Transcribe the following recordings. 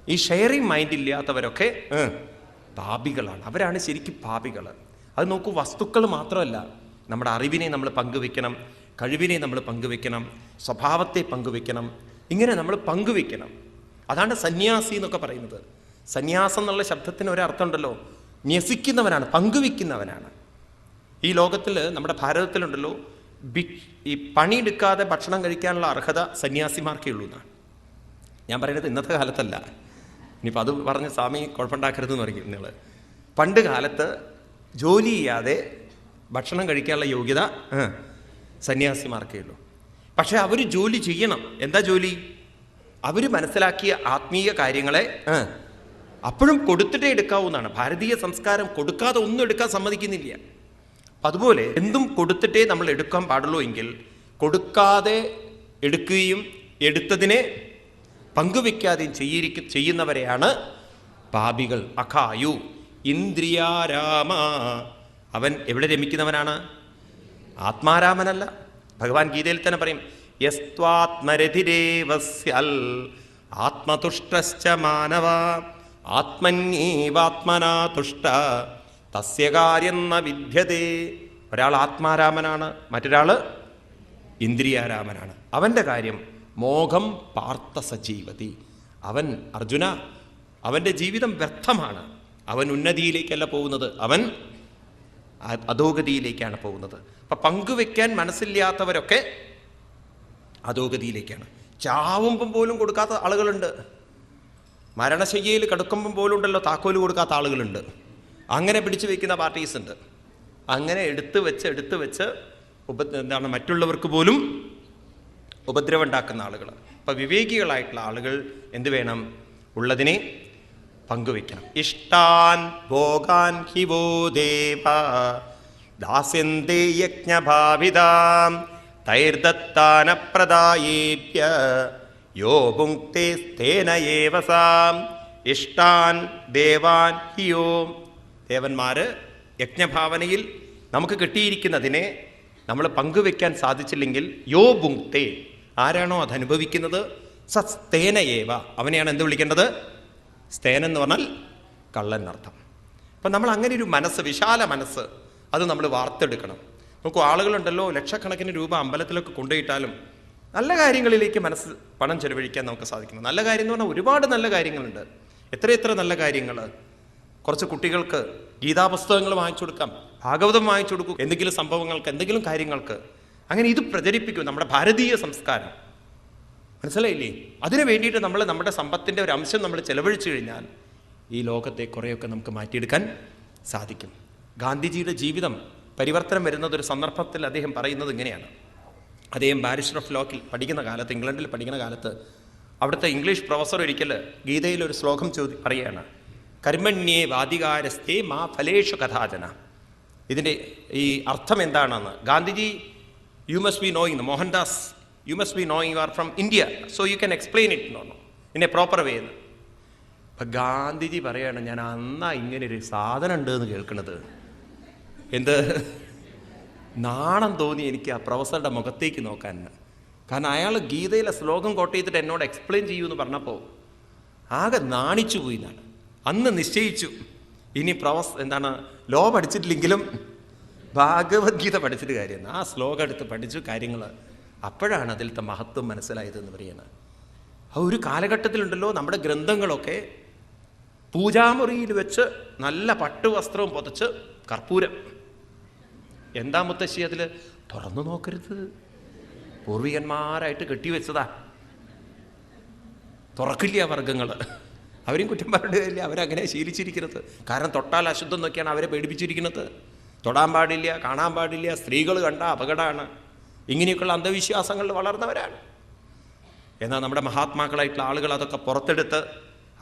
ഈ sharing mind ഇല്ലാത്തവരൊക്കെ പാപികളാണ്. അവരാണ് ശരിക്കും പാപികൾ. അത് നോക്കൂ, വസ്തുക്കൾ മാത്രമല്ല, നമ്മുടെ അറിവിനെ നമ്മൾ പങ്കുവെക്കണം, കഴിവിനെ നമ്മൾ പങ്കുവെക്കണം, സ്വഭാവത്തെ പങ്കുവെക്കണം. ഇങ്ങനെ നമ്മൾ പങ്കുവെക്കണം. അതാണ് സന്യാസി എന്നൊക്കെ പറയുന്നത്. സന്യാസം എന്നുള്ള ശബ്ദത്തിന് ഒരർത്ഥമുണ്ടല്ലോ, ന്യസിക്കുന്നവനാണ്, പങ്കുവെക്കുന്നവനാണ്. ഈ ലോകത്തിൽ, നമ്മുടെ ഭാരതത്തിലുണ്ടല്ലോ, ഈ പണിയെടുക്കാതെ ഭക്ഷണം കഴിക്കാനുള്ള അർഹത സന്യാസിമാർക്കേ ഉള്ളൂ എന്നാണ് ഞാൻ പറയുന്നത്. ഇന്നത്തെ കാലത്തല്ല. ഇനിയിപ്പോൾ അത് പറഞ്ഞ് സ്വാമി കുഴപ്പമുണ്ടാക്കരുതെന്ന് പറയും നിങ്ങൾ. പണ്ട് കാലത്ത് ജോലി ചെയ്യാതെ ഭക്ഷണം കഴിക്കാനുള്ള യോഗ്യത സന്യാസിമാർക്കേ ഉള്ളൂ. പക്ഷെ അവർ ജോലി ചെയ്യണം. എന്താ ജോലി? അവർ മനസ്സിലാക്കിയ ആത്മീയ കാര്യങ്ങളെ അപ്പോഴും കൊടുത്തിട്ടേ എടുക്കാവുന്നതാണ്. ഭാരതീയ സംസ്കാരം കൊടുക്കാതെ ഒന്നും എടുക്കാൻ സമ്മതിക്കുന്നില്ല. അതുപോലെ എന്തും കൊടുത്തിട്ടേ നമ്മൾ എടുക്കാൻ പാടുള്ളൂ എങ്കിൽ കൊടുക്കാതെ എടുക്കുകയും എടുത്തതിനെ പങ്കുവെക്കാതെയും ചെയ്യുന്നവരെയാണ് പാപികൾ. അഖായു ഇന്ദ്രിയാരാമ. അവൻ എവിടെ രമിക്കുന്നവനാണ്? ആത്മാരാമനല്ല. ഭഗവാൻ ഗീതയിൽ തന്നെ പറയും, യസ്ത്വാത്മരതിരേവസ്യൽ ആത്മതുഷ്ടശ്ച മാനവ ആത്മന്യേവാത്മനാ തുഷ്ട തസ്യ കാര്യം ന വിദ്യതേ. ഒരാൾ ആത്മാരാമനാണ്, മറ്റൊരാൾ ഇന്ദ്രിയാരാമനാണ്. അവൻ്റെ കാര്യം മോഹം പാർത്ഥ സജീവതി. അവൻ, അർജുന, അവൻ്റെ ജീവിതം വ്യർത്ഥമാണ്. അവൻ ഉന്നതിയിലേക്കല്ല പോകുന്നത്, അവൻ അധോഗതിയിലേക്കാണ് പോകുന്നത്. അപ്പം പങ്കുവെക്കാൻ മനസ്സില്ലാത്തവരൊക്കെ അധോഗതിയിലേക്കാണ്. ചാവുമ്പം പോലും കൊടുക്കാത്ത ആളുകളുണ്ട്. മരണശയ്യയിൽ കിടക്കുമ്പം പോലും ഉണ്ടല്ലോ താക്കോല് കൊടുക്കാത്ത ആളുകളുണ്ട്. അങ്ങനെ പിടിച്ചു വയ്ക്കുന്ന പാർട്ടീസ് ഉണ്ട്. അങ്ങനെ എടുത്തു വെച്ച് എന്താണ് മറ്റുള്ളവർക്ക് പോലും ഉപദ്രവം ഉണ്ടാക്കുന്ന ആളുകൾ. അപ്പം വിവേകികളായിട്ടുള്ള ആളുകൾ എന്ത് വേണം? ഉള്ളതിനെ പങ്കുവെക്കണം. ഇഷ്ടാൻ ഭോഗാൻ ഹിവോ ദേവ ദാസ്യന്തേ യജ്ഞഭാവിതാം തൈർദത്താന പ്രദായേഭ്യ യോ ഭുങ്ക്തേ തേന ഏവ സാം. ഇഷ്ടാൻ ദേവാൻ ഹിയോ. ദേവന്മാര് യജ്ഞഭാവനയിൽ നമുക്ക് കിട്ടിയിരിക്കുന്നതിനെ നമ്മൾ പങ്കുവെക്കാൻ സാധിച്ചില്ലെങ്കിൽ യോ ഭുങ്ക്തേ, ആരാണോ അതനുഭവിക്കുന്നത്, സസ്തേന ഏവ, അവനെയാണ് എന്ത് വിളിക്കേണ്ടത്? സ്തേൻ എന്ന് പറഞ്ഞാൽ കള്ളൻ എന്നർത്ഥം. അപ്പം നമ്മൾ അങ്ങനെ ഒരു മനസ്സ്, വിശാല മനസ്സ്, അത് നമ്മൾ വാർത്തെടുക്കണം. നോക്കൂ, ആളുകളുണ്ടല്ലോ ലക്ഷക്കണക്കിന് രൂപ അമ്പലത്തിലൊക്കെ കൊണ്ടുപോയിട്ടാലും നല്ല കാര്യങ്ങളിലേക്ക് മനസ്സ് പണം ചെലവഴിക്കാൻ നമുക്ക് സാധിക്കണം. നല്ല കാര്യം എന്ന് പറഞ്ഞാൽ ഒരുപാട് നല്ല കാര്യങ്ങളുണ്ട്. എത്ര നല്ല കാര്യങ്ങൾ. കുറച്ച് കുട്ടികൾക്ക് ഗീതാപുസ്തകങ്ങൾ വാങ്ങിച്ചു കൊടുക്കാം, ഭാഗവതം വാങ്ങിച്ചു കൊടുക്കും, എന്തെങ്കിലും സംഭവങ്ങൾക്ക്, എന്തെങ്കിലും കാര്യങ്ങൾക്ക്. അങ്ങനെ ഇത് പ്രചരിപ്പിക്കും നമ്മുടെ ഭാരതീയ സംസ്കാരം. മനസ്സിലായില്ലേ? അതിനു വേണ്ടിയിട്ട് നമ്മൾ നമ്മുടെ സമ്പത്തിൻ്റെ ഒരു അംശം നമ്മൾ ചെലവഴിച്ചു കഴിഞ്ഞാൽ ഈ ലോകത്തെ കുറേയൊക്കെ നമുക്ക് മാറ്റിയെടുക്കാൻ സാധിക്കും. ഗാന്ധിജിയുടെ ജീവിതം പരിവർത്തനം വരുന്നത് ഒരു സന്ദർഭത്തിൽ അദ്ദേഹം പറയുന്നത് ഇങ്ങനെയാണ്. അദ്ദേഹം ബാരിസ്റ്റർ ഓഫ് ലോക്കിൽ പഠിക്കുന്ന കാലത്ത്, ഇംഗ്ലണ്ടിൽ പഠിക്കുന്ന കാലത്ത്, അവിടുത്തെ ഇംഗ്ലീഷ് പ്രൊഫസർ ഒരിക്കൽ ഗീതയിൽ ഒരു ശ്ലോകം പറയുകയാണ്, കർമ്മണ്യേ വാധികാരസ്ഥേ മാ ഫലേഷു കഥാചന. ഇതിൻ്റെ ഈ അർത്ഥം എന്താണെന്ന് Gandhiji, you must be knowing, Mohandas, you must be knowing, you are from India, so you can explain it in A proper വേ എന്ന്. അപ്പം ഗാന്ധിജി പറയാണ്, ഞാൻ അന്നാ ഇങ്ങനൊരു സാധനം ഉണ്ട് എന്ന് കേൾക്കണത്. എന്ത് നാണം തോന്നി എനിക്ക് ആ പ്രൊഫസറുടെ മുഖത്തേക്ക് നോക്കാൻ. കാരണം അയാൾ ഗീതയിലെ ശ്ലോകം കോട്ട് ചെയ്തിട്ട് എന്നോട് എക്സ്പ്ലെയിൻ ചെയ്യൂ എന്ന് പറഞ്ഞപ്പോൾ ആകെ നാണിച്ചു പോയി. എന്നാണ് അന്ന് നിശ്ചയിച്ചു, ഇനി ലോ പഠിച്ചിട്ടില്ലെങ്കിലും ഭാഗവത്ഗീത പഠിച്ചിട്ട് കാര്യം. ആ ശ്ലോകം എടുത്ത് പഠിച്ചു കാര്യങ്ങൾ. അപ്പോഴാണ് അതിലത്തെ മഹത്വം മനസ്സിലായതെന്ന് പറയുന്നത്. ആ ഒരു കാലഘട്ടത്തിലുണ്ടല്ലോ നമ്മുടെ ഗ്രന്ഥങ്ങളൊക്കെ പൂജാമുറിയിൽ വെച്ച് നല്ല പട്ടുവസ്ത്രവും പുതച്ച് കർപ്പൂരം. എന്താ മുത്തശ്ശി അതിൽ? തുറന്നു നോക്കരുത്, പൂർവികന്മാരായിട്ട് കെട്ടിവെച്ചതാ, തുറക്കില്ല വർഗങ്ങൾ. അവരെയും കുറ്റം പറഞ്ഞില്ല, അവരങ്ങനെ ശീലിച്ചിരിക്കുന്നത്. കാരണം തൊട്ടാൽ അശുദ്ധം എന്നൊക്കെയാണ് അവരെ പേടിപ്പിച്ചിരിക്കുന്നത്. തൊടാൻ പാടില്ല, കാണാൻ പാടില്ല, സ്ത്രീകൾ കണ്ട അപകടമാണ്, ഇങ്ങനെയൊക്കെയുള്ള അന്ധവിശ്വാസങ്ങളിൽ വളർന്നവരാണ്. എന്നാൽ നമ്മുടെ മഹാത്മാക്കളായിട്ടുള്ള ആളുകൾ അതൊക്കെ പുറത്തെടുത്ത്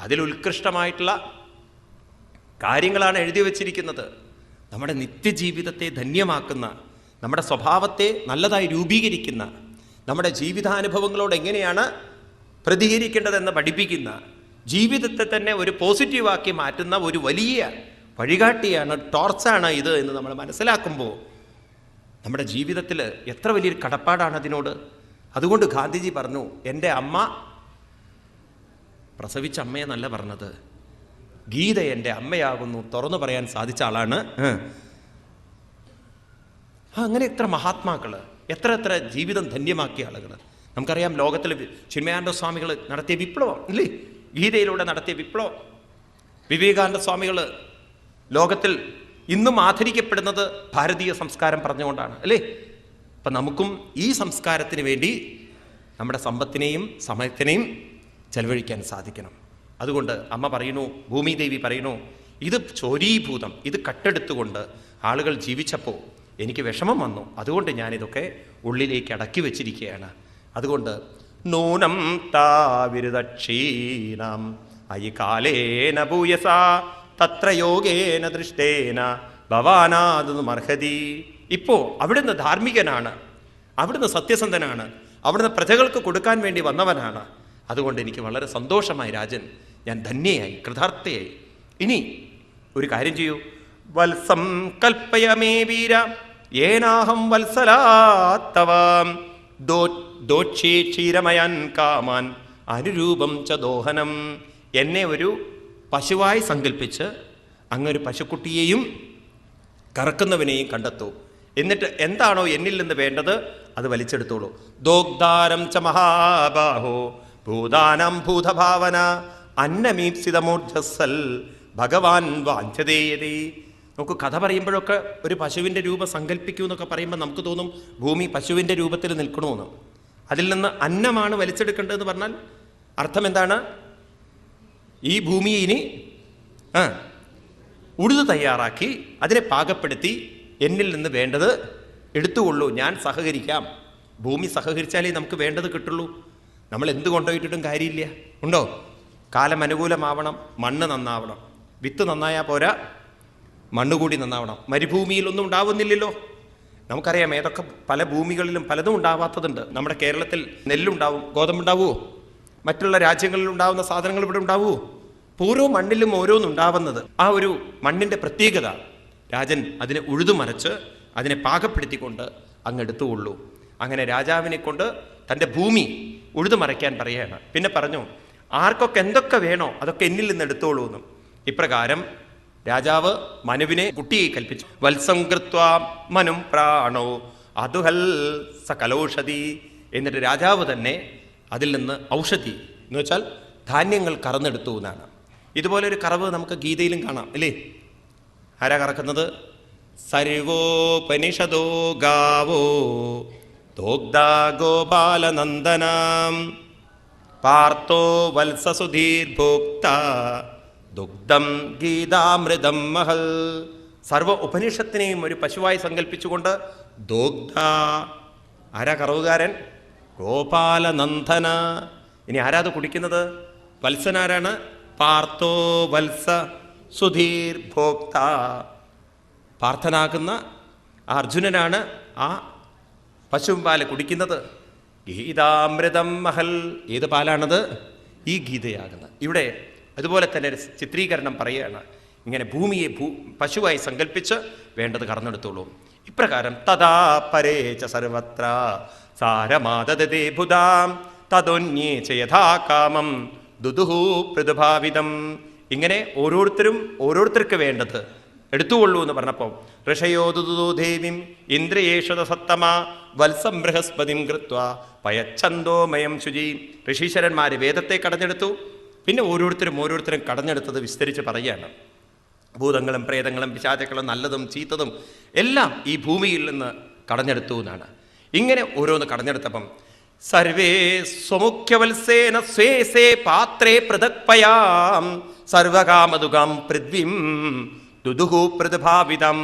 അതിൽ ഉത്കൃഷ്ടമായിട്ടുള്ള കാര്യങ്ങളാണ് എഴുതി വച്ചിരിക്കുന്നത്. നമ്മുടെ നിത്യജീവിതത്തെ ധന്യമാക്കുന്ന, നമ്മുടെ സ്വഭാവത്തെ നല്ലതായി രൂപീകരിക്കുന്ന, നമ്മുടെ ജീവിതാനുഭവങ്ങളോട് എങ്ങനെയാണ് പ്രതികരിക്കേണ്ടതെന്ന് പഠിപ്പിക്കുന്ന, ജീവിതത്തെ തന്നെ ഒരു പോസിറ്റീവാക്കി മാറ്റുന്ന ഒരു വലിയ വഴികാട്ടിയാണ്, ടോർച്ചാണ് ഇത് എന്ന് നമ്മൾ മനസ്സിലാക്കുമ്പോൾ നമ്മുടെ ജീവിതത്തിൽ എത്ര വലിയൊരു കടപ്പാടാണ് അതിനോട്. അതുകൊണ്ട് ഗാന്ധിജി പറഞ്ഞു, എൻ്റെ അമ്മ പ്രസവിച്ച അമ്മയെ നല്ല പറഞ്ഞത്, ഗീത എൻ്റെ അമ്മയാകുന്നു തുറന്നു പറയാൻ സാധിച്ച ആളാണ്. അങ്ങനെ എത്ര മഹാത്മാക്കൾ, എത്ര എത്ര ജീവിതം ധന്യമാക്കിയ ആളുകൾ. നമുക്കറിയാം ലോകത്തിൽ ചിന്മയാനന്ദ സ്വാമികൾ നടത്തിയ വിപ്ലവം ഇല്ലേ, ഗീതയിലൂടെ നടത്തിയ വിപ്ലവം. വിവേകാനന്ദ സ്വാമികൾ ലോകത്തിൽ ഇന്നും ആദരിക്കപ്പെടുന്നത് ഭാരതീയ സംസ്കാരം പറഞ്ഞുകൊണ്ടാണ് അല്ലേ. അപ്പം നമുക്കും ഈ സംസ്കാരത്തിന് വേണ്ടി നമ്മുടെ സമ്പത്തിനെയും സമയത്തിനെയും ചെലവഴിക്കാൻ സാധിക്കണം. അതുകൊണ്ട് അമ്മ പറയുന്നു, ഭൂമിദേവി പറയുന്നു, ഇത് ചോരീഭൂതം, ഇത് കട്ടെടുത്തുകൊണ്ട് ആളുകൾ ജീവിച്ചപ്പോൾ എനിക്ക് വിഷമം വന്നു. അതുകൊണ്ട് ഞാനിതൊക്കെ ഉള്ളിലേക്ക് അടക്കി വെച്ചിരിക്കുകയാണ്. അതുകൊണ്ട് നൂനം താവിരുദക്ഷീണം അയി കാലേന ഭൂയസ തത്ര യോഗേന ദൃഷ്ടേന ഭവാനാതു മർഹതി. ഇപ്പോൾ അവിടുന്ന് ധാർമ്മികനാണ്, അവിടുന്ന് സത്യസന്ധനാണ്, അവിടുന്ന് പ്രജകൾക്ക് കൊടുക്കാൻ വേണ്ടി വന്നവനാണ്. അതുകൊണ്ട് എനിക്ക് വളരെ സന്തോഷമായി രാജൻ, ഞാൻ ധന്യയായി, കൃതാർത്ഥയായി. ഇനി ഒരു കാര്യം ചെയ്യൂ, വത്സം കൽപ്പയമേ വീര ഏനാഹം വത്സലാത്തവാം ദോക്ഷേ ക്ഷീരമയാൻ കാമാൻ അനുരൂപം ച ദോഹനം. എന്നെ ഒരു പശുവായി സങ്കല്പിച്ച് അങ്ങൊരു പശുക്കുട്ടിയെയും കറക്കുന്നവനെയും കണ്ടെത്തൂ. എന്നിട്ട് എന്താണോ എന്നിൽ നിന്ന് വേണ്ടത് അത് വലിച്ചെടുത്തോളൂ. ദോഗ്ധാരം ച മഹാബാഹോ ഭൂതാനം ഭൂതഭാവന അന്നമീപ്സിതമൂർധസ്സൽ ഭഗവാൻ വാഞ്ചതേയതേ. നമുക്ക് കഥ പറയുമ്പോഴൊക്കെ ഒരു പശുവിൻ്റെ രൂപം സങ്കല്പിക്കൂ എന്നൊക്കെ പറയുമ്പോൾ നമുക്ക് തോന്നും ഭൂമി പശുവിൻ്റെ രൂപത്തിൽ നിൽക്കണമെന്ന്. അതിൽ നിന്ന് അന്നമാണ് വലിച്ചെടുക്കേണ്ടതെന്ന് പറഞ്ഞാൽ അർത്ഥം എന്താണ്? ഈ ഭൂമിയെ ഇനി ഉഴുതു തയ്യാറാക്കി അതിനെ പാകപ്പെടുത്തി എന്നിൽ നിന്ന് വേണ്ടത് എടുത്തുകൊള്ളൂ, ഞാൻ സഹകരിക്കാം. ഭൂമി സഹകരിച്ചാലേ നമുക്ക് വേണ്ടത് കിട്ടുള്ളൂ. നമ്മൾ എന്ത് കൊണ്ടുപോയിട്ടിട്ടും കാര്യമില്ല. ഉണ്ടോ? കാലം അനുകൂലമാവണം, മണ്ണ് നന്നാവണം. വിത്ത് നന്നായാൽ പോരാ, മണ്ണ് കൂടി നന്നാവണം. മരുഭൂമിയിലൊന്നും ഉണ്ടാവുന്നില്ലല്ലോ. നമുക്കറിയാം ഏതൊക്കെ പല ഭൂമികളിലും പലതും ഉണ്ടാവാത്തതുണ്ട്. നമ്മുടെ കേരളത്തിൽ നെല്ലുണ്ടാവും, ഗോതമ്പുണ്ടാവുമോ? മറ്റുള്ള രാജ്യങ്ങളിൽ ഉണ്ടാവുന്ന സാധനങ്ങൾ ഇവിടെ ഉണ്ടാവുമോ? ഓരോ മണ്ണിലും ഓരോന്നുണ്ടാവുന്നത്. ആ ഒരു മണ്ണിൻ്റെ പ്രത്യേകത രാജൻ അതിനെ ഉഴുതുമരച്ച് അതിനെ പാകപ്പെടുത്തിക്കൊണ്ട് അങ്ങെടുത്തുകൊള്ളൂ. അങ്ങനെ രാജാവിനെ കൊണ്ട് തൻ്റെ ഭൂമി ഉഴുതുമറയ്ക്കാൻ പറയുകയാണ്. പിന്നെ പറഞ്ഞു, ആർക്കൊക്കെ എന്തൊക്കെ വേണോ അതൊക്കെ എന്നിൽ നിന്ന് എടുത്തോളൂ എന്നും. ഇപ്രകാരം രാജാവ് മനുവിനെ കുട്ടിയെ കൽപ്പിച്ചു. വത്സം കൃത്വാ മനും പ്രാണോ അതുഹൽ സകലൗഷധി. എന്നിട്ട് രാജാവ് തന്നെ അതിൽ നിന്ന് ഔഷധി എന്ന് വെച്ചാൽ ധാന്യങ്ങൾ കറന്നെടുത്തു എന്നാണ്. ഇതുപോലൊരു കറവ് നമുക്ക് ഗീതയിലും കാണാം അല്ലേ. ആരാ കറക്കുന്നത്? സർവോപനിഷദോ ഗാവോ ദോഗ്ധാ ഗോപാലനന്ദനാം പാർത്തോ വത്സസുധീർഭോക്ത ദുഗ്ധം ഗീതാമൃതം മഹൽ. സർവ ഉപനിഷത്തിനെയും ഒരു പശുവായി സങ്കല്പിച്ചുകൊണ്ട് ദോഗ്ധ. ആരാ കറവുകാരൻ? ഗോപാലനന്ദന. ഇനി ആരാത് കുടിക്കുന്നത്? വത്സനാരാണ്? പാർത്തോ വത്സ സുധീർഭോക്ത. പാർത്ഥനാകുന്ന ആ അർജുനനാണ് ആ പശുപാല് കുടിക്കുന്നത്. ഗീതാമൃതം മഹൽ. ഏത് പാലാണത്? ഈ ഗീതയാകുന്നത്. ഇവിടെ അതുപോലെ തന്നെ ഒരു ചിത്രീകരണം പറയുകയാണ്. ഇങ്ങനെ ഭൂമിയെ പശുവായി സങ്കല്പിച്ച് വേണ്ടത് കറന്നെടുത്തോളൂ. ഇപ്രകാരം തഥാ പരേച്ച സർവത്ര സാരമാദദേ ഭുതാം തദോന്യേ ച യഥാ കാമം ദുദുഹു പ്രതിഭാവിതം. ഇങ്ങനെ ഓരോരുത്തർക്ക് വേണ്ടത് എടുത്തുകൊള്ളൂ എന്ന് പറഞ്ഞപ്പോൾ ഋഷയോ ദുദുദോ ദേവീം ഇന്ദ്രിയേഷത സത്തമ വത്സം ബൃഹസ്പതിം കൃത്വ പയച്ഛന്തോമയം ശുചി. ഋഷീശ്വരന്മാർ വേദത്തെ കടഞ്ഞെടുത്തു. പിന്നെ ഓരോരുത്തരും കടഞ്ഞെടുത്തത് വിസ്തരിച്ച് പറയുകയാണ്. ഭൂതങ്ങളും പ്രേതങ്ങളും പിശാചക്കളും നല്ലതും ചീത്തതും എല്ലാം ഈ ഭൂമിയിൽ നിന്ന് കടഞ്ഞെടുത്തു എന്നാണ്. ഇങ്ങനെ ഓരോന്ന് കടഞ്ഞെടുത്തപ്പം സർവേ സ്വമുഖ്യവത്സേന സ്വേ സേ പാത്രേ പൃഥക്പയാം സർവകാമതുകാം പൃഥ്വീം ദുദുഹു പ്രതിഭാവിതം.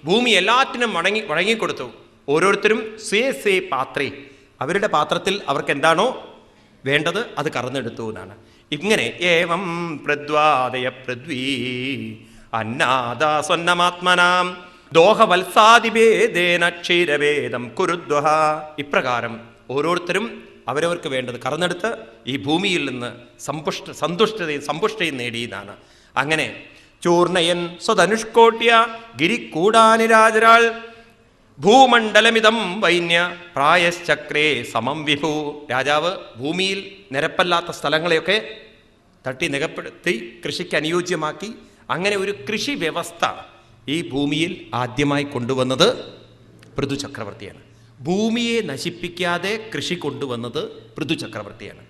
ഭൂമി എല്ലാറ്റിനും വഴങ്ങിക്കൊടുത്തു. ഓരോരുത്തരും സ്വേ സേ പാത്രേ, അവരുടെ പാത്രത്തിൽ അവർക്ക് എന്താണോ വേണ്ടത് അത് കറന്നെടുത്തു എന്നാണ്. ഇങ്ങനെ ഏവം പ്രദ്വാദയ പൃഥ്വീ അന്നാദാസ്വന്നമാത്മനാം ദോഹവത്സാദിഭേദേന ക്ഷീരവേദം കുരുദ്വഹ. ഇപ്രകാരം ഓരോരുത്തരും അവരവർക്ക് വേണ്ടത് കറന്നെടുത്ത് ഈ ഭൂമിയിൽ നിന്ന് സന്തുഷ്ടതയും സമ്പുഷ്ടയും നേടിയതാണ്. അങ്ങനെ ചൂർണയൻ സ്വധനുഷ്കോട്യ ഗിരിക്കൂടാനിരാജരാൾ ഭൂമണ്ഡലമിതം വൈന്യ പ്രായശ്ചക്രേ സമം വിഭു. രാജാവ് ഭൂമിയിൽ നിരപ്പല്ലാത്ത സ്ഥലങ്ങളെയൊക്കെ തട്ടി നികപ്പെടുത്തി കൃഷിക്ക് അനുയോജ്യമാക്കി. അങ്ങനെ ഒരു കൃഷി വ്യവസ്ഥ ഈ ഭൂമിയിൽ ആദ്യമായി കൊണ്ടുവന്നത് പൃഥു ചക്രവർത്തിയാണ്. ഭൂമിയെ നശിപ്പിക്കാതെ കൃഷി കൊണ്ടുവന്നത് പൃഥു ചക്രവർത്തിയാണ്.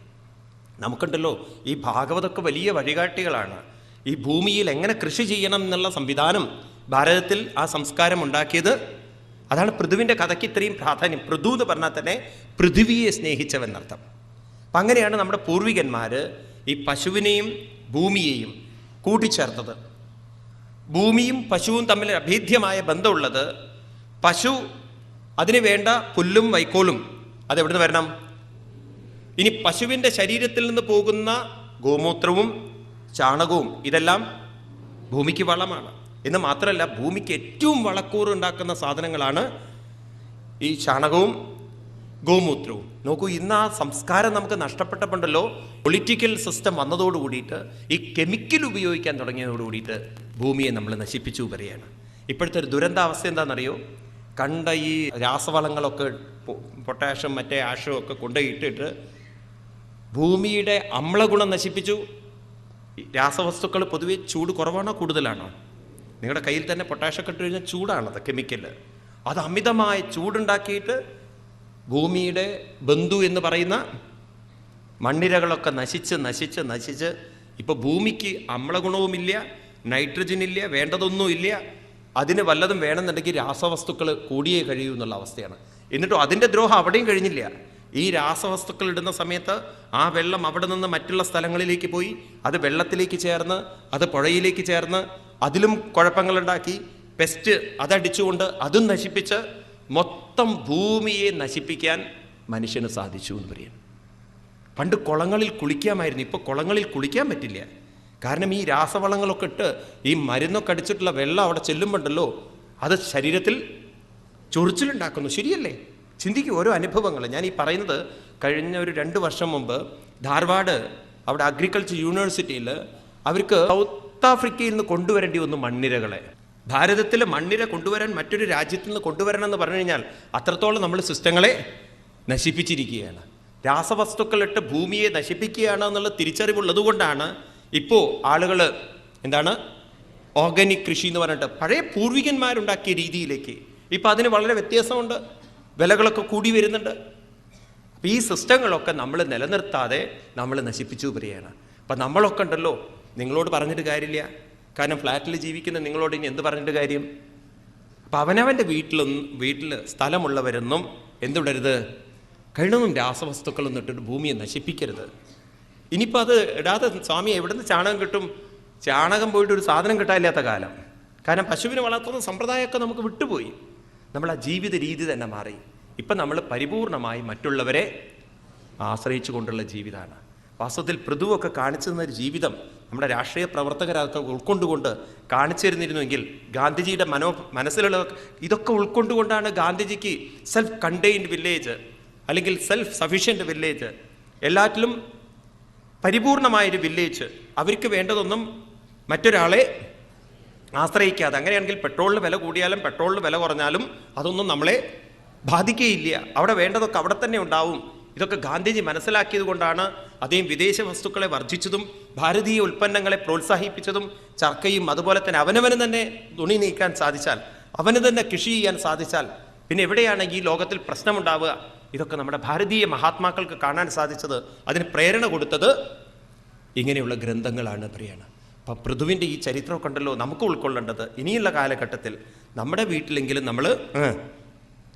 നമുക്കുണ്ടല്ലോ ഈ ഭാഗവതമൊക്കെ വലിയ വഴികാട്ടികളാണ്. ഈ ഭൂമിയിൽ എങ്ങനെ കൃഷി ചെയ്യണം എന്നുള്ള സംവിധാനം ഭാരതത്തിൽ ആ സംസ്കാരം ഉണ്ടാക്കിയത്. അതാണ് പൃഥുവിൻ്റെ കഥയ്ക്ക് ഇത്രയും പ്രാധാന്യം. പൃഥു എന്ന് പറഞ്ഞാൽ തന്നെ പൃഥിവിയെ സ്നേഹിച്ചവെന്നർത്ഥം. അപ്പം അങ്ങനെയാണ് നമ്മുടെ പൂർവികന്മാർ ഈ പശുവിനെയും ഭൂമിയെയും കൂട്ടിച്ചേർത്തത്. ഭൂമിയും പശുവും തമ്മിൽ അഭേദ്യമായ ബന്ധമുള്ളത്. പശു അതിന് വേണ്ട പുല്ലും വൈക്കോലും അതെവിടുന്ന് വരണം? ഇനി പശുവിൻ്റെ ശരീരത്തിൽ നിന്ന് പോകുന്ന ഗോമൂത്രവും ചാണകവും ഇതെല്ലാം ഭൂമിക്ക് വളമാണ്. എന്ന് മാത്രമല്ല, ഭൂമിക്ക് ഏറ്റവും വളക്കൂറ് ഉണ്ടാക്കുന്ന സാധനങ്ങളാണ് ഈ ചാണകവും ഗോമൂത്രവും. നോക്കൂ, ഇന്ന് ആ സംസ്കാരം നമുക്ക് നഷ്ടപ്പെട്ടപ്പോണ്ടല്ലോ. പൊളിറ്റിക്കൽ സിസ്റ്റം വന്നതോട് കൂടിയിട്ട് ഈ കെമിക്കൽ ഉപയോഗിക്കാൻ തുടങ്ങിയതോട് കൂടിയിട്ട് ഭൂമിയെ നമ്മൾ നശിപ്പിച്ചു വരികയാണ്. ഇപ്പോഴത്തെ ഒരു ദുരന്താവസ്ഥ എന്താണെന്നറിയോ? കണ്ട ഈ രാസവളങ്ങളൊക്കെ പൊട്ടാഷ്യം മറ്റേ ആഷും ഒക്കെ കൊണ്ടുപോയിട്ടിട്ട് ഭൂമിയുടെ അമ്ലഗുണം നശിപ്പിച്ചു. രാസവസ്തുക്കൾ പൊതുവെ ചൂട് കുറവാണോ കൂടുതലാണോ? നിങ്ങളുടെ കയ്യിൽ തന്നെ പൊട്ടാഷ്യം ഇട്ട് കഴിഞ്ഞാൽ ചൂടാണത്, കെമിക്കൽ. അത് അമിതമായ ചൂടുണ്ടാക്കിയിട്ട് ഭൂമിയുടെ ബന്ധു എന്ന് പറയുന്ന മണ്ണിരകളൊക്കെ നശിച്ച് നശിച്ച് നശിച്ച് ഇപ്പോൾ ഭൂമിക്ക് അമ്ലഗുണവുമില്ല, നൈട്രജനില്ല, വേണ്ടതൊന്നുമില്ല. അതിന് വല്ലതും വേണമെന്നുണ്ടെങ്കിൽ രാസവസ്തുക്കൾ കൂടിയേ കഴിയൂ എന്നുള്ള അവസ്ഥയാണ്. എന്നിട്ടും അതിൻ്റെ ദ്രോഹം അവിടെയും കഴിഞ്ഞില്ല. ഈ രാസവസ്തുക്കൾ ഇടുന്ന സമയത്ത് ആ വെള്ളം അവിടെ നിന്ന് മറ്റുള്ള സ്ഥലങ്ങളിലേക്ക് പോയി, അത് വെള്ളത്തിലേക്ക് ചേർന്ന്, അത് പുഴയിലേക്ക് ചേർന്ന് അതിലും കുഴപ്പങ്ങളുണ്ടാക്കി, പെസ്റ്റ് അതടിച്ചുകൊണ്ട് അതും നശിപ്പിച്ച് മൊത്തം ഭൂമിയെ നശിപ്പിക്കാൻ മനുഷ്യന് സാധിച്ചു എന്ന് പറയാം. പണ്ട് കുളങ്ങളിൽ കുളിക്കാമായിരുന്നു, ഇപ്പോൾ കുളങ്ങളിൽ കുളിക്കാൻ പറ്റില്ല. കാരണം ഈ രാസവളങ്ങളൊക്കെ ഇട്ട് ഈ മരുന്നൊക്കെ അടിച്ചിട്ടുള്ള വെള്ളം അവിടെ ചെല്ലുമ്പോണ്ടല്ലോ അത് ശരീരത്തിൽ ചൊറിച്ചിലുണ്ടാക്കുന്നു. ശരിയല്ലേ? ചിന്തിക്കും ഓരോ അനുഭവങ്ങൾ. ഞാൻ ഈ പറയുന്നത് കഴിഞ്ഞ ഒരു 2 വർഷം മുമ്പ് ധാർവാഡ് അവിടെ അഗ്രികൾച്ചർ യൂണിവേഴ്സിറ്റിയിൽ അവർക്ക് സൗത്ത് ആഫ്രിക്കയിൽ നിന്ന് കൊണ്ടുവരേണ്ടി വന്നു മണ്ണിരകളെ. ഭാരതത്തിൽ മണ്ണിര കൊണ്ടുവരാൻ മറ്റൊരു രാജ്യത്തു നിന്ന് കൊണ്ടുവരണം എന്ന് പറഞ്ഞു കഴിഞ്ഞാൽ അത്രത്തോളം നമ്മൾ സിസ്റ്റങ്ങളെ നശിപ്പിച്ചിരിക്കുകയാണ്. രാസവസ്തുക്കളിട്ട് ഭൂമിയെ നശിപ്പിക്കുകയാണ് എന്നുള്ള തിരിച്ചറിവുള്ളത് കൊണ്ടാണ് ഇപ്പോൾ ആളുകൾ എന്താണ് ഓർഗാനിക് കൃഷി എന്ന് പറഞ്ഞിട്ട് പഴയ പൂർവികന്മാരുണ്ടാക്കിയ രീതിയിലേക്ക് ഇപ്പം അതിന് വളരെ വ്യത്യാസമുണ്ട്. വിലകളൊക്കെ കൂടി വരുന്നുണ്ട്. അപ്പം ഈ സിസ്റ്റങ്ങളൊക്കെ നമ്മൾ നിലനിർത്താതെ നമ്മൾ നശിപ്പിച്ചു വരികയാണ്. അപ്പം നമ്മളൊക്കെ ഉണ്ടല്ലോ, നിങ്ങളോട് പറഞ്ഞിട്ട് കാര്യമില്ല. കാരണം ഫ്ലാറ്റിൽ ജീവിക്കുന്ന നിങ്ങളോട് ഇനി എന്ത് പറഞ്ഞിട്ട് കാര്യം? അപ്പം അവനവൻ്റെ വീട്ടിൽ സ്ഥലമുള്ളവരൊന്നും എന്തിടരുത്, കഴിയുന്നതും രാസവസ്തുക്കളൊന്നും ഇട്ടിട്ട് ഭൂമിയെ നശിപ്പിക്കരുത്. ഇനിയിപ്പോൾ അത് ഇടാതെ സ്വാമി എവിടെ നിന്ന് ചാണകം കിട്ടും? ചാണകം പോയിട്ട് ഒരു സാധനം കിട്ടാനില്ലാത്ത കാലം. കാരണം പശുവിനെ വളർത്തുന്ന സമ്പ്രദായമൊക്കെ നമുക്ക് വിട്ടുപോയി. നമ്മൾ ആ ജീവിത രീതി തന്നെ മാറി. ഇപ്പം നമ്മൾ പരിപൂർണമായി മറ്റുള്ളവരെ ആശ്രയിച്ചു കൊണ്ടുള്ള ജീവിതമാണ്. വാസ്തവത്തിൽ പൃഥുവൊക്കെ കാണിച്ചു തന്നൊരു ജീവിതം നമ്മുടെ രാഷ്ട്രീയ പ്രവർത്തകരൊക്കെ ഉൾക്കൊണ്ടുകൊണ്ട് കാണിച്ചു തരുന്നിരുന്നുവെങ്കിൽ ഗാന്ധിജിയുടെ മനസ്സിലുള്ള ഇതൊക്കെ ഉൾക്കൊണ്ടുകൊണ്ടാണ് ഗാന്ധിജിക്ക് സെൽഫ് കണ്ടെയ്ൻഡ് വില്ലേജ് അല്ലെങ്കിൽ സെൽഫ് സഫീഷ്യൻ്റ് വില്ലേജ്, എല്ലാറ്റിലും പരിപൂർണമായൊരു വില്ലേജ്, അവർക്ക് വേണ്ടതൊന്നും മറ്റൊരാളെ ആശ്രയിക്കാതെ. അങ്ങനെയാണെങ്കിൽ പെട്രോളിന് വില കൂടിയാലും പെട്രോളിന് വില കുറഞ്ഞാലും അതൊന്നും നമ്മളെ ബാധിക്കുകയില്ല. അവിടെ വേണ്ടതൊക്കെ അവിടെ തന്നെ ഉണ്ടാവും. ഇതൊക്കെ ഗാന്ധിജി മനസ്സിലാക്കിയത് കൊണ്ടാണ് അദ്ദേഹം വിദേശ വസ്തുക്കളെ വർജിച്ചതും ഭാരതീയ ഉൽപ്പന്നങ്ങളെ പ്രോത്സാഹിപ്പിച്ചതും. ചർക്കയും അതുപോലെ തന്നെ അവനവന് തന്നെ തുണി നീക്കാൻ സാധിച്ചാൽ, അവന് തന്നെ കൃഷി ചെയ്യാൻ സാധിച്ചാൽ പിന്നെ എവിടെയാണ് ഈ ലോകത്തിൽ പ്രശ്നമുണ്ടാവുക? ഇതൊക്കെ നമ്മുടെ ഭാരതീയ മഹാത്മാക്കൾക്ക് കാണാൻ സാധിച്ചത്, അതിന് പ്രേരണ കൊടുത്തത് ഇങ്ങനെയുള്ള ഗ്രന്ഥങ്ങളാണ് പ്രിയാണ്. അപ്പം പൃഥുവിൻ്റെ ഈ ചരിത്രമൊക്കെ ഉണ്ടല്ലോ നമുക്ക് ഉൾക്കൊള്ളേണ്ടത്. ഇനിയുള്ള കാലഘട്ടത്തിൽ നമ്മുടെ വീട്ടിലെങ്കിലും നമ്മൾ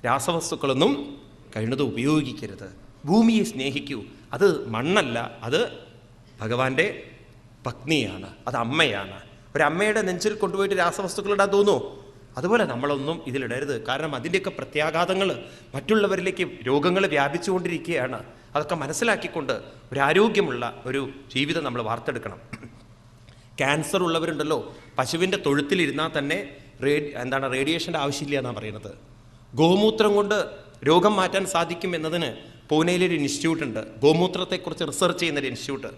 രാസവസ്തുക്കളൊന്നും കഴിയുന്നത് ഉപയോഗിക്കരുത്. ഭൂമിയെ സ്നേഹിക്കൂ. അത് മണ്ണല്ല, അത് ഭഗവാന്റെ പത്നിയാണ്, അത് അമ്മയാണ്. ഒരമ്മയുടെ നെഞ്ചിൽ കൊണ്ടുപോയിട്ട് രാസവസ്തുക്കൾ ഇടാൻ തോന്നുമോ? അതുപോലെ നമ്മളൊന്നും ഇതിലിടരുത്. കാരണം അതിൻ്റെയൊക്കെ പ്രത്യാഘാതങ്ങൾ മറ്റുള്ളവരിലേക്ക് രോഗങ്ങൾ വ്യാപിച്ചുകൊണ്ടിരിക്കുകയാണ്. അതൊക്കെ മനസ്സിലാക്കിക്കൊണ്ട് ഒരു ആരോഗ്യമുള്ള ഒരു ജീവിതം നമ്മൾ വാർത്തെടുക്കണം. ക്യാൻസർ ഉള്ളവരുണ്ടല്ലോ, പശുവിൻ്റെ തൊഴുത്തിലിരുന്നാൽ തന്നെ റേഡിയേഷൻ്റെ ആവശ്യമില്ല എന്നാണ് പറയുന്നത്. ഗോമൂത്രം കൊണ്ട് രോഗം മാറ്റാൻ സാധിക്കും എന്നതിന് പൂനെയിലൊരു ഇൻസ്റ്റിറ്റ്യൂട്ട് ഉണ്ട്, ഗോമൂത്രത്തെക്കുറിച്ച് റിസർച്ച് ചെയ്യുന്നൊരു ഇൻസ്റ്റിറ്റ്യൂട്ട്.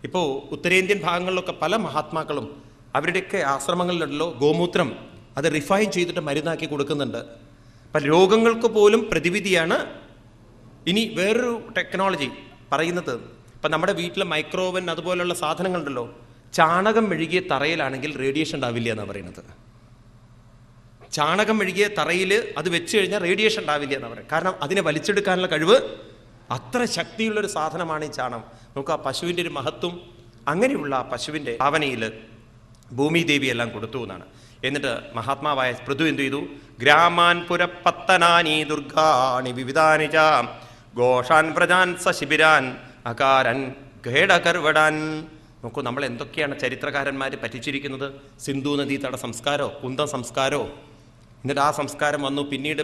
ഇപ്പോൾ ഉത്തരേന്ത്യൻ ഭാഗങ്ങളിലൊക്കെ പല മഹാത്മാക്കളും അവരുടെയൊക്കെ ആശ്രമങ്ങളിലുണ്ടല്ലോ ഗോമൂത്രം അത് റിഫൈൻ ചെയ്തിട്ട് മരുന്നാക്കി കൊടുക്കുന്നുണ്ട്. അപ്പം രോഗങ്ങൾക്ക് പോലും പ്രതിവിധിയാണ്. ഇനി വേറൊരു ടെക്നോളജി പറയുന്നത് ഇപ്പം നമ്മുടെ വീട്ടിൽ മൈക്രോവൻ അതുപോലുള്ള സാധനങ്ങളുണ്ടല്ലോ, ചാണകം മെഴുകിയ തറയിലാണെങ്കിൽ റേഡിയേഷൻ ഉണ്ടാവില്ല എന്നാണ് പറയുന്നത്. ചാണകം മെഴുകിയ തറയിൽ അത് വെച്ച് കഴിഞ്ഞാൽ റേഡിയേഷൻ ഉണ്ടാവില്ല എന്ന് പറയും. കാരണം അതിനെ വലിച്ചെടുക്കാനുള്ള കഴിവ്, അത്ര ശക്തിയുള്ളൊരു സാധനമാണ് ഈ ചാണകം. നമുക്ക് ആ പശുവിൻ്റെ ഒരു മഹത്വം, അങ്ങനെയുള്ള ആ പശുവിൻ്റെ ഭാവനയിൽ ഭൂമിദേവി എല്ലാം കൊടുത്തു എന്നാണ്. എന്നിട്ട് മഹാത്മാവായ പൃഥു എന്തു ചെയ്തു? ഗ്രാമാൻ പുരപ്പത്തനാനി ദുർഗാണി വിവിധാനി ച ഘോഷാൻ പ്രജാൻ സശിബിരാൻ അകാരൻ ഖേടകർവടാൻ. നോക്കൂ, നമ്മൾ എന്തൊക്കെയാണ് ചരിത്രകാരന്മാർ പറ്റിച്ചിരിക്കുന്നത്. സിന്ധു നദീതട സംസ്കാരമോ കുന്തം സംസ്കാരമോ, എന്നിട്ട് ആ സംസ്കാരം വന്നു. പിന്നീട്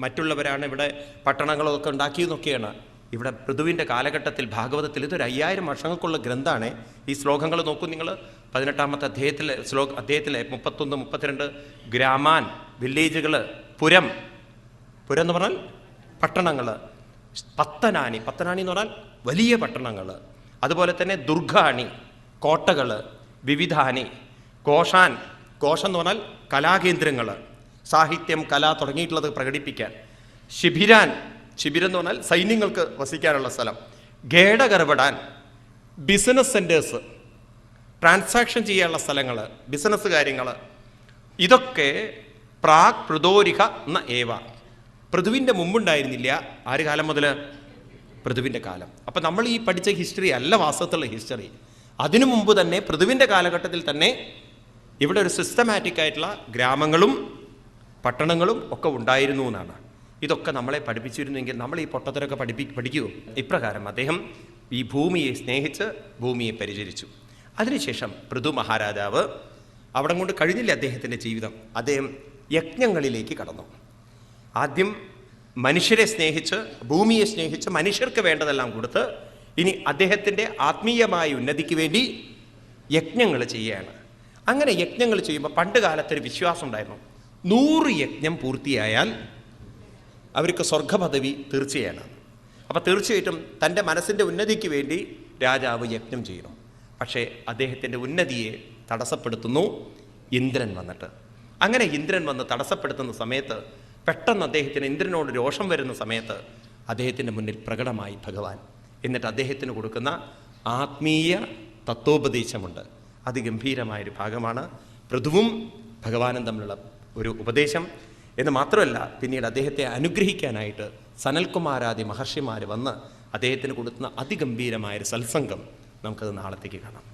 മറ്റുള്ളവരാണ് ഇവിടെ പട്ടണങ്ങളൊക്കെ ഉണ്ടാക്കിയെന്നൊക്കെയാണ്. ഇവിടെ പൃഥുവിൻ്റെ കാലഘട്ടത്തിൽ ഭാഗവതത്തിൽ ഇതൊരു 5000 വർഷങ്ങൾക്കുള്ള ഗ്രന്ഥമാണ്. ഈ ശ്ലോകങ്ങൾ നോക്കൂ നിങ്ങൾ. 18-ാമത്തെ അധ്യായത്തിലെ അധ്യായത്തിലെ 31, 32 ഗ്രാമാൻ, വില്ലേജുകൾ, പുരം എന്ന് പറഞ്ഞാൽ പട്ടണങ്ങൾ, പത്തനാനി എന്ന് പറഞ്ഞാൽ വലിയ പട്ടണങ്ങൾ, അതുപോലെ തന്നെ ദുർഗാണി കോട്ടകൾ, വിവിധാനി, ഘോഷം എന്ന് പറഞ്ഞാൽ കലാകേന്ദ്രങ്ങൾ, സാഹിത്യം, കല തുടങ്ങിയിട്ടുള്ളത് പ്രകടിപ്പിക്കാൻ, ശിബിരം എന്ന് പറഞ്ഞാൽ സൈന്യങ്ങൾക്ക് വസിക്കാനുള്ള സ്ഥലം, ഖേടകർവടാൻ ബിസിനസ് സെൻറ്റേഴ്സ്, ട്രാൻസാക്ഷൻ ചെയ്യാനുള്ള സ്ഥലങ്ങൾ, ബിസിനസ് കാര്യങ്ങൾ. ഇതൊക്കെ പ്രാഗ് പൃഥോരിഹ എന്ന ഏവ, പൃഥുവിൻ്റെ മുമ്പുണ്ടായിരുന്നില്ല. ആര് കാലം മുതൽ? പൃഥുവിൻ്റെ കാലം. അപ്പം നമ്മൾ ഈ പഠിച്ച ഹിസ്റ്ററി അല്ല വാസ്തവത്തിലുള്ള ഹിസ്റ്ററി. അതിനു മുമ്പ് തന്നെ പൃഥുവിൻ്റെ കാലഘട്ടത്തിൽ തന്നെ ഇവിടെ ഒരു സിസ്റ്റമാറ്റിക് ആയിട്ടുള്ള ഗ്രാമങ്ങളും പട്ടണങ്ങളും ഒക്കെ ഉണ്ടായിരുന്നു എന്നാണ്. ഇതൊക്കെ നമ്മളെ പഠിപ്പിച്ചിരുന്നെങ്കിൽ നമ്മൾ ഈ പൊട്ടത്തരൊക്കെ പഠിക്കുമോ? ഇപ്രകാരം അദ്ദേഹം ഈ ഭൂമിയെ സ്നേഹിച്ച് ഭൂമിയെ പരിചരിച്ചു. അതിനുശേഷം പൃഥു മഹാരാജാവ് അവിടെ കൊണ്ട് കഴിഞ്ഞില്ല അദ്ദേഹത്തിൻ്റെ ജീവിതം. അദ്ദേഹം യജ്ഞങ്ങളിലേക്ക് കടന്നു. ആദ്യം മനുഷ്യരെ സ്നേഹിച്ച്, ഭൂമിയെ സ്നേഹിച്ച്, മനുഷ്യർക്ക് വേണ്ടതെല്ലാം കൊടുത്ത്, ഇനി അദ്ദേഹത്തിൻ്റെ ആത്മീയമായ ഉന്നതിക്ക് വേണ്ടി യജ്ഞങ്ങൾ ചെയ്യുകയാണ്. അങ്ങനെ യജ്ഞങ്ങൾ ചെയ്യുമ്പോൾ പണ്ട് കാലത്തൊരു വിശ്വാസം ഉണ്ടായിരുന്നു, 100 യജ്ഞം പൂർത്തിയായാൽ അവർക്ക് സ്വർഗപദവി തീർച്ചയാണ്. അപ്പം തീർച്ചയായിട്ടും തൻ്റെ മനസ്സിൻ്റെ ഉന്നതിക്ക് വേണ്ടി രാജാവ് യജ്ഞം ചെയ്യണം. പക്ഷേ അദ്ദേഹത്തിൻ്റെ ഉന്നതിയെ തടസ്സപ്പെടുത്തുന്നു ഇന്ദ്രൻ വന്നിട്ട്. അങ്ങനെ ഇന്ദ്രൻ വന്ന് തടസ്സപ്പെടുത്തുന്ന സമയത്ത് പെട്ടെന്ന് അദ്ദേഹത്തിന് ഇന്ദ്രനോട് രോഷം വരുന്ന സമയത്ത് അദ്ദേഹത്തിൻ്റെ മുന്നിൽ പ്രകടമായി ഭഗവാൻ. എന്നിട്ട് അദ്ദേഹത്തിന് കൊടുക്കുന്ന ആത്മീയ തത്വോപദേശമുണ്ട്. അതിഗംഭീരമായൊരു ഭാഗമാണ് പൃഥുവും ഭഗവാനും തമ്മിലുള്ള ഒരു ഉപദേശം എന്ന് മാത്രമല്ല, പിന്നീട് അദ്ദേഹത്തെ അനുഗ്രഹിക്കാനായിട്ട് സനൽകുമാരാദി മഹർഷിമാർ വന്ന് അദ്ദേഹത്തിന് കൊടുക്കുന്ന അതിഗംഭീരമായൊരു സത്സംഗം നമുക്കത് നാളത്തേക്ക് കാണാം.